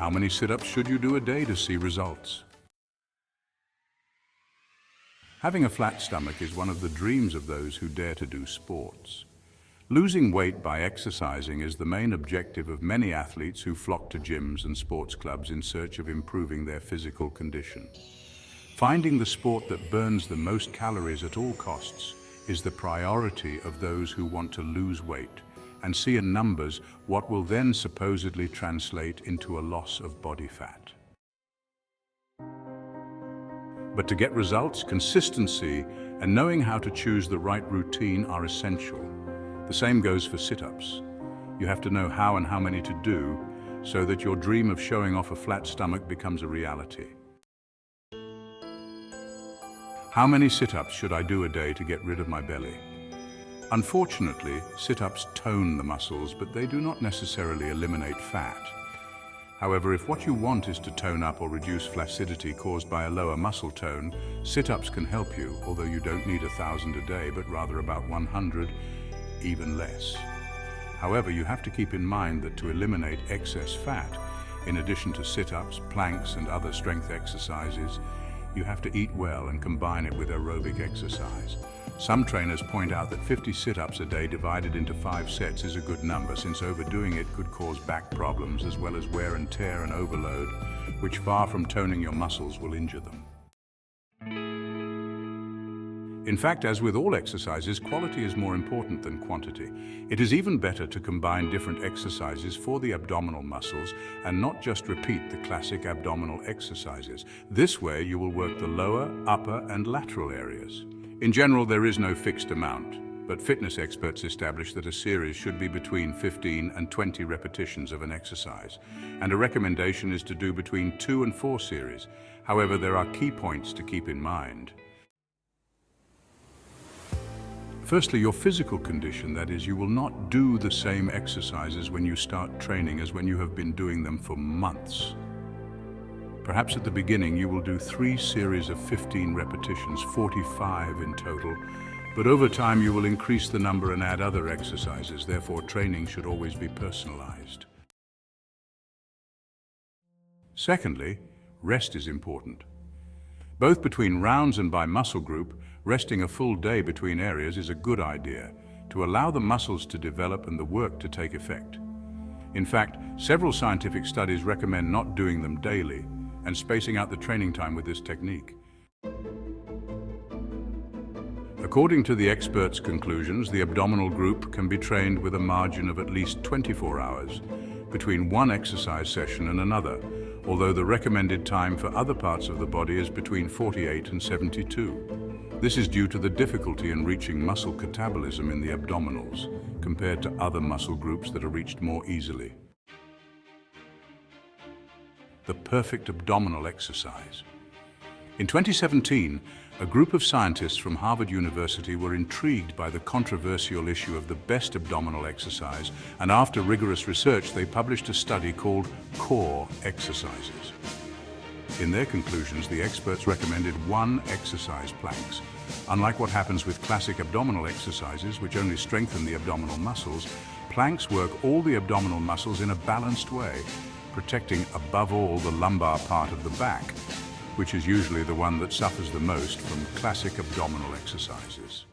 How many sit-ups should you do a day to see results? Having a flat stomach is one of the dreams of those who dare to do sports. Losing weight by exercising is the main objective of many athletes who flock to gyms and sports clubs in search of improving their physical condition. Finding the sport that burns the most calories at all costs is the priority of those who want to lose weight and see in numbers what will then supposedly translate into a loss of body fat. But to get results, consistency and knowing how to choose the right routine are essential. The same goes for sit-ups. You have to know how and how many to do so that your dream of showing off a flat stomach becomes a reality. How many sit-ups should I do a day to get rid of my belly? Unfortunately, sit-ups tone the muscles, but they do not necessarily eliminate fat. However, if what you want is to tone up or reduce flaccidity caused by a lower muscle tone, sit-ups can help you, although you don't need 1,000 a day, but rather about 100, even less. However, you have to keep in mind that to eliminate excess fat, in addition to sit-ups, planks, and other strength exercises, you have to eat well and combine it with aerobic exercise. Some trainers point out that 50 sit-ups a day divided into 5 sets is a good number, since overdoing it could cause back problems as well as wear and tear and overload, which far from toning your muscles will injure them. In fact, as with all exercises, quality is more important than quantity. It is even better to combine different exercises for the abdominal muscles and not just repeat the classic abdominal exercises. This way, you will work the lower, upper, and lateral areas. In general, there is no fixed amount, but fitness experts establish that a series should be between 15 and 20 repetitions of an exercise, and a recommendation is to do between 2 and 4 series. However, there are key points to keep in mind. Firstly, your physical condition, that is, you will not do the same exercises when you start training as when you have been doing them for months. Perhaps at the beginning you will do 3 series of 15 repetitions, 45 in total, but over time you will increase the number and add other exercises. Therefore, training should always be personalized. Secondly, rest is important. Both between rounds and by muscle group, resting a full day between areas is a good idea to allow the muscles to develop and the work to take effect. In fact, several scientific studies recommend not doing them daily and spacing out the training time with this technique. According to the experts' conclusions, the abdominal group can be trained with a margin of at least 24 hours between one exercise session and another, although the recommended time for other parts of the body is between 48 and 72. This is due to the difficulty in reaching muscle catabolism in the abdominals, compared to other muscle groups that are reached more easily. The perfect abdominal exercise. In 2017, a group of scientists from Harvard University were intrigued by the controversial issue of the best abdominal exercise, and after rigorous research, they published a study called Core Exercises. In their conclusions, the experts recommended 1 exercise planks. Unlike what happens with classic abdominal exercises, which only strengthen the abdominal muscles, planks work all the abdominal muscles in a balanced way, protecting above all the lumbar part of the back, which is usually the one that suffers the most from classic abdominal exercises.